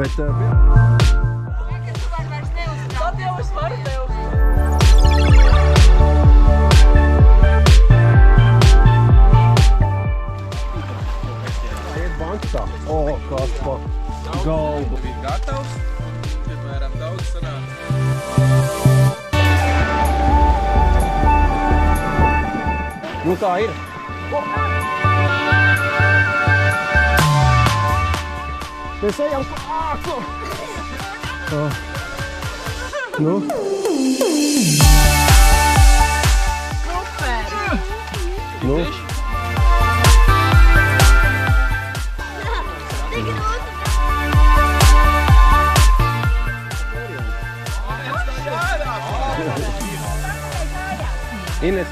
Bet... Tad jau es varu tev. Iet bankā. O, kas pa galdu. Bija gatavs, piemēram, daudz sanāca. Nu kā ir? Mēs ejam klāku! Nu? Super! Nu? Ines.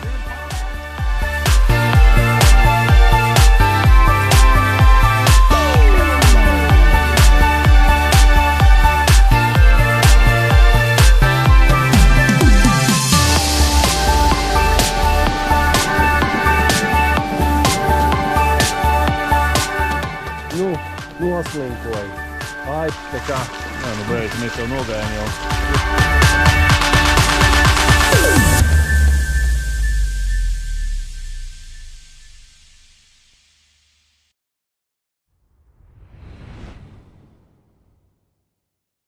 Nu, noslinkoji. Ai, tā kā. Nē, nu beidz, mēs jau nogājām jau.